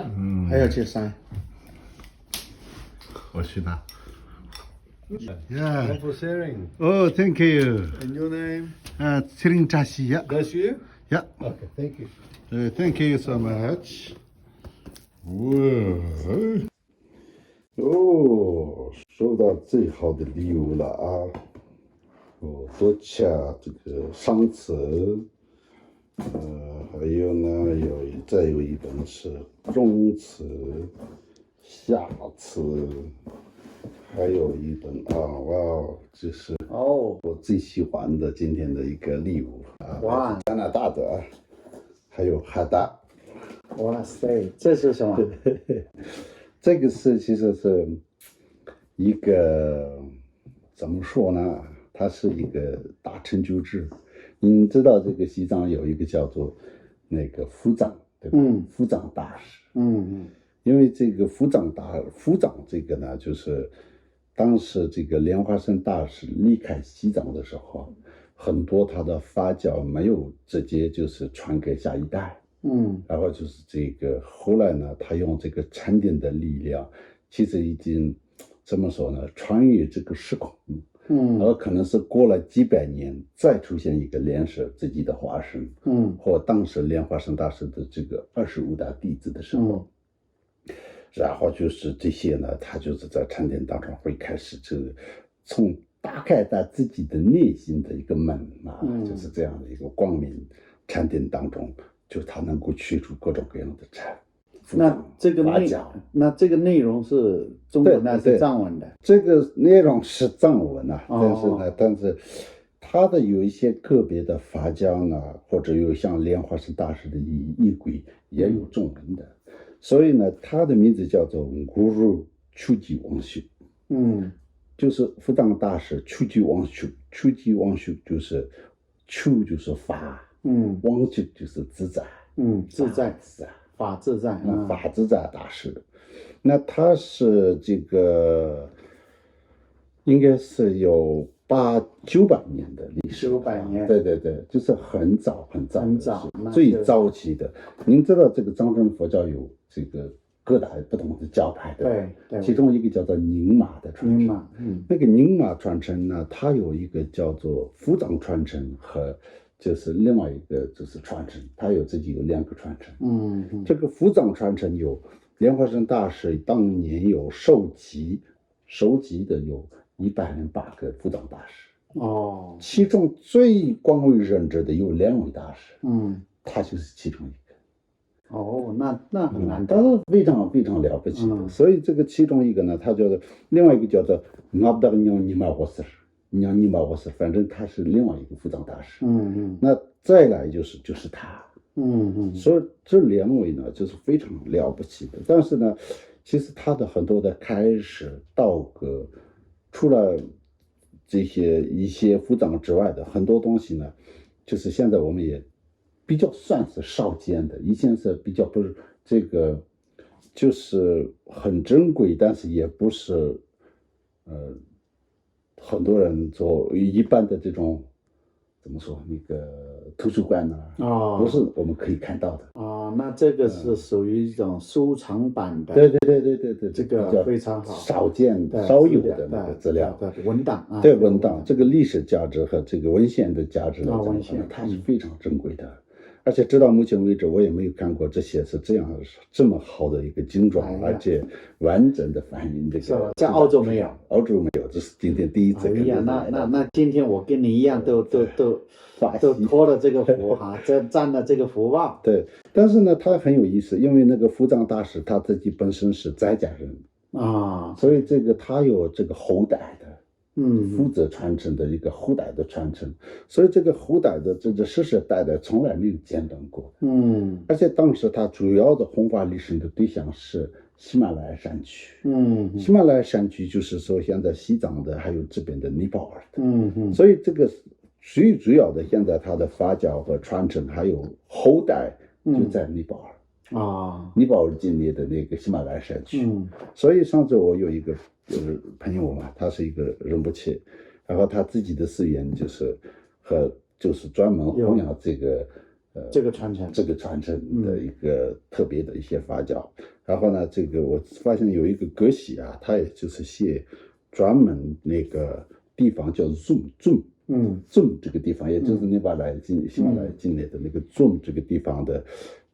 下，还要去删。我去拿。 Thanks for sharing. Oh, thank you. And your name? Chiring Chashi, yeah. That's you? Yeah. Okay, thank you. Thank you so much. Wow. 哦，收到最好的礼物了啊！哦，多恰这个上词，还有呢，再有一本是中词、下词，还有一本哇，这是我最喜欢的今天的一个礼物啊！哇，加拿大的啊，还有哈达。哇塞，这是什么？这个其实是一个怎么说呢？它是一个大成就制。你知道这个西藏有一个叫做那个副藏，对吧？副藏大使。因为这个副藏这个呢，就是当时这个莲花生大使离开西藏的时候，很多他的发教没有直接就是传给下一代。然后就是这个，后来呢，他用这个禅定的力量，其实已经怎么说呢，穿越这个时空，然后可能是过了几百年，再出现一个莲师自己的化身，或当时莲花生大师的这个25大弟子的时候，然后就是这些呢，他就是在禅定当中会开始这个从打开他自己的内心的一个门啊，就是这样的一个光明禅定当中。就他能够去除各种各样的禅。那这个内容是中文还是藏文的？这个内容是藏文啊，但是他的有一些个别的法教呢，或者有像莲花生大师的仪轨也有中文的，所以呢，他的名字叫做Guru Chuji Wangshu，就是扶藏大师Chuji Wangshu就是Chu就是法。王就是自在，自在，法自在，法自在大师。那他是这个应该是有800-900年的历史，900年，对，就是很早，最早期的。您知道这个藏传佛教有这个各大不同的教派的，对，其中一个叫做宁玛的传承，那个宁玛传承呢，它有一个叫做扶藏传承和。就是另外一个就是传承，它有自己有2个传承。这个扶藏传承有莲花生大师当年有收集的有108个扶藏大师。其中最广为人知的有2位大师。他就是其中一个。那很难得，但是非常非常了不起的。所以这个其中一个呢，他叫做另外一个叫做阿布达娘尼玛沃斯。娘尼玛沃斯，反正他是另外一个扶藏大师。那再来就是他。所以这2位呢，就是非常了不起的。但是呢，其实他的很多的开始道格，除了这些一些扶藏之外的很多东西呢，就是现在我们也比较算是少见的，以前是比较不是这个，就是很珍贵，但是也不是很多人做一般的这种怎么说那个图书馆呢，不是我们可以看到的。那这个是属于一种收藏版的。对，这个非常好，少见少有的那个资料，文档啊。对，文档这个历史价值和这个文献的价值来讲，它是非常珍贵的。而且直到目前为止，我也没有看过这些是这么好的一个精装，而且完整的反映这个。在澳洲没有，这是今天第一次。那今天我跟你一样都托了这个福哈，占了这个福报。对，但是呢，他很有意思，因为那个扶藏大师他自己本身是在家人所以这个他有这个后代的。负责传承的一个后代的传承，所以这个后代的这世世代代从来没有间断过。而且当时他主要的弘法利生的对象是喜马拉雅山区。喜马拉雅山区就是说现在西藏的还有这边的尼泊尔的。所以这个最主要的现在他的发酵和传承还有后代就在尼泊尔。尼泊尔境内的那个喜马拉雅山区。所以上次我有一个就是朋友嘛，他是一个仁波切，然后他自己的寺院就是专门弘扬这个这个传承的一个特别的一些发酵。然后呢，这个我发现有一个歌喜啊，他也就是写专门那个地方叫zum 这个地方，也就是喜马拉雅境内的那个zum这个地方的，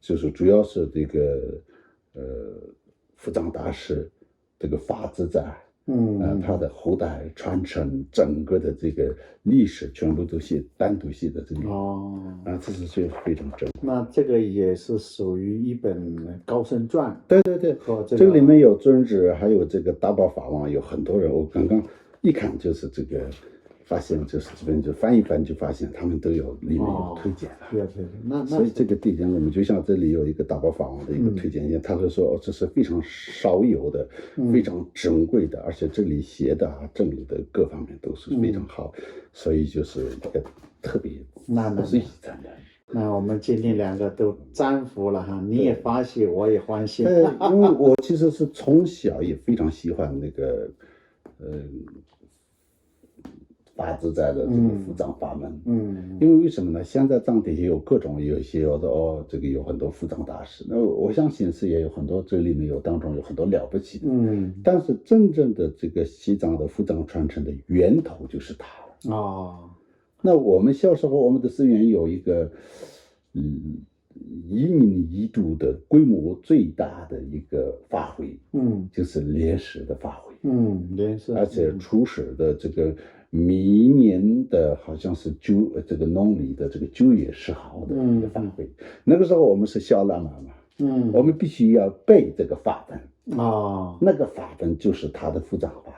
就是主要是这个伏藏大师这个法自在。他的后代传承整个的这个历史全部都单独写的这里。这是非常珍贵。那这个也是属于一本高僧传。对，和这个里面有尊者，还有这个大宝法王，有很多人。我刚刚一看就是这个，发现就是这边就翻一翻就发现他们都有里面有推荐的。那所以这个地点我们就像这里有一个大宝法王的一个推荐页，他会说这是非常少有的、非常珍贵的，而且这里写的证明的各方面都是非常好，所以就是一个特别不是遗产的。那我们今天两个都沾福了哈，你也欢喜，我也欢喜。因为我其实是从小也非常喜欢那个法自在的这个伏藏法门。因为为什么呢？现在藏地也有各种，有一些有的这个有很多伏藏大师，那我相信是也有很多，这里面当中有很多了不起的。但是真正的这个西藏的伏藏传承的源头就是他了。那我们小时候，我们的寺院有一个1年1度的规模最大的一个法会，就是莲食的法会。莲食，而且初始的这个每一年的好像是这个农历的这个9月10号的一个法会。那个时候我们是小喇嘛嘛，我们必须要背这个法本。那个法本就是他的伏藏法。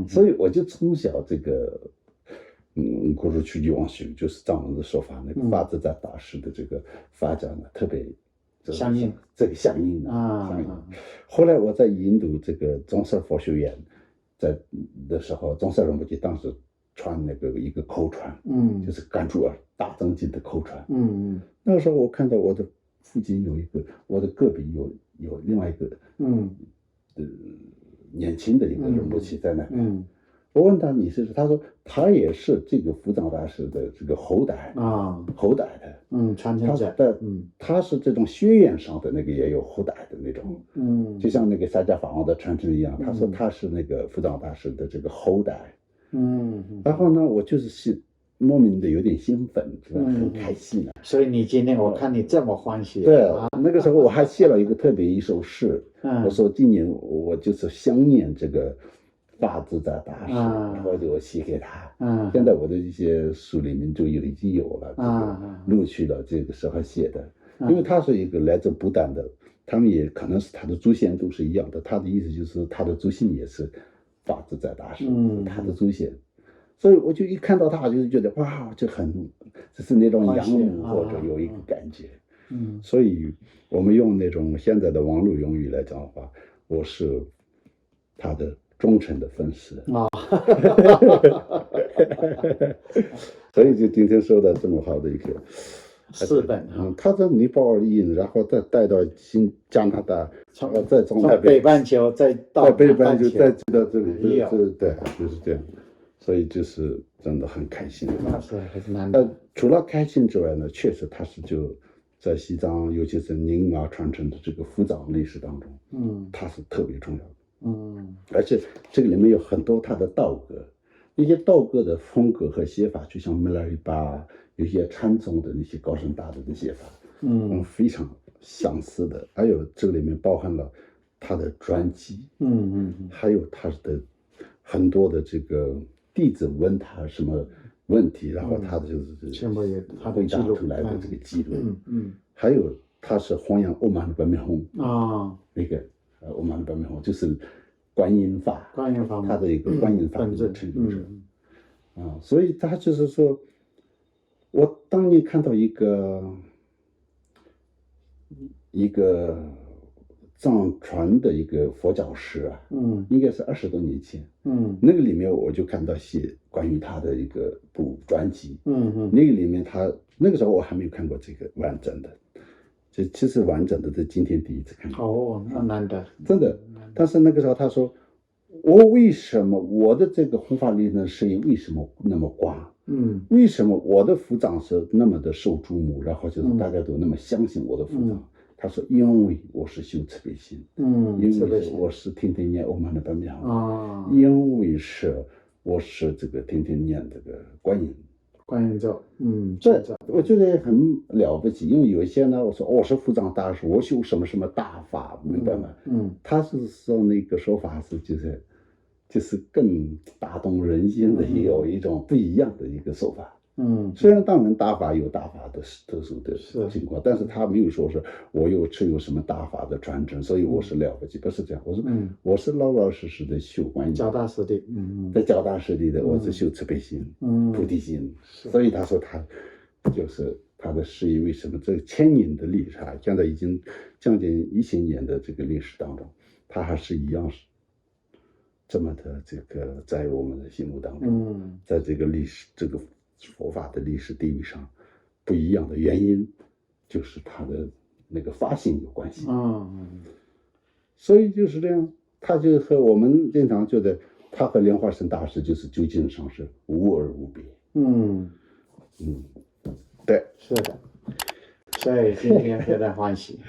所以我就从小这个古如曲居王修，就是藏文的说法，那个法自在大师的这个发展呢，特别相应，这个相应相应。后来我在印度这个宗喀佛学院的时候，宗喀仁波切当时传那个一个口传，就是甘珠尔大藏经的口传。那个时候我看到我的附近有一个，我的隔壁有另外一个年轻的一个仁波切在那边。我问他你是，他说他也是这个伏藏大师的这个后代的，传承者，他是这种血缘上的那个也有后代的那种，就像那个萨迦法王的传承一样，他说他是那个伏藏大师的这个后代，然后呢，我就是莫名的有点兴奋，很开心。所以你今天我看你这么欢喜。对，那个时候我还写了一个特别一首诗，我说今年我就是想念这个法自在大师，我就写给他。现在我的一些书里面就已经有了这个录取了这个时候写的，因为他是一个来自不丹的，他们也可能是他的祖先都是一样的，他的意思就是他的祖先也是法自在大师，他的祖先。所以我就一看到他，就是觉得哇，就是那种仰慕或者有一个感觉。所以我们用那种现在的网络用语来讲的话，我是他的忠诚的粉丝。所以就今天收到这么好的一个4本，他在尼泊尔印，然后再带到加拿大，再从北半球再到北半球再到这里，对，就是这样。所以就是真的很开心。那是很难得。除了开心之外呢，确实他是就在西藏，尤其是宁玛传承的这个伏藏历史当中，它是特别重要的。而且这个里面有很多他的道歌，那些道歌的风格和写法，就像梅拉里巴有些禅宗的那些高僧大德的写法，非常相似的。还有这个里面包含了他的传记，还有他的很多的这个弟子问他什么问题，然后他的就是全部也他的回答出来的这个记录，还有他是弘扬欧玛的本面红那个欧玛的本面红就是观音法，他的一个观音法的成就者，所以他就是说，我当年看到一个藏传的一个佛教诗应该是20多年前，那个里面我就看到写关于他的一个部传记，那个里面他那个时候我还没有看过这个完整的，其实完整的在今天第一次看到。那难得，真的。但是那个时候他说，我的这个弘法力呢是为什么那么广？为什么我的福长是那么的受注目，然后就是大家都那么相信我的福长？他说，因为我是修慈悲心，因为我是天天念欧曼的本名啊，因为是我是这个天天念这个观音咒，这我觉得很了不起。因为有一些呢，我说我是福长大师，我修什么什么大法，明白吗？他是说那个说法是就是更打动人心的，也有一种不一样的一个手法。虽然当然大法有大法的特殊的情况，但是他没有说是我又持有什么大法的传承，所以我是了不起，不是这样。我说我是老老实实的修观音，脚踏实地，在脚踏实地的，我是修慈悲心，菩提心。所以他说他就是他的事业为什么这1000年的历史啊，现在已经将近1000年的这个历史当中，他还是一样是这么的这个在我们的心目当中，在这个历史这个佛法的历史地位上不一样的原因，就是他的那个发心有关系。所以就是这样，他就和我们经常觉得他和莲花生大师就是究竟上是无二无别。对，是的，所以今天非常欢喜。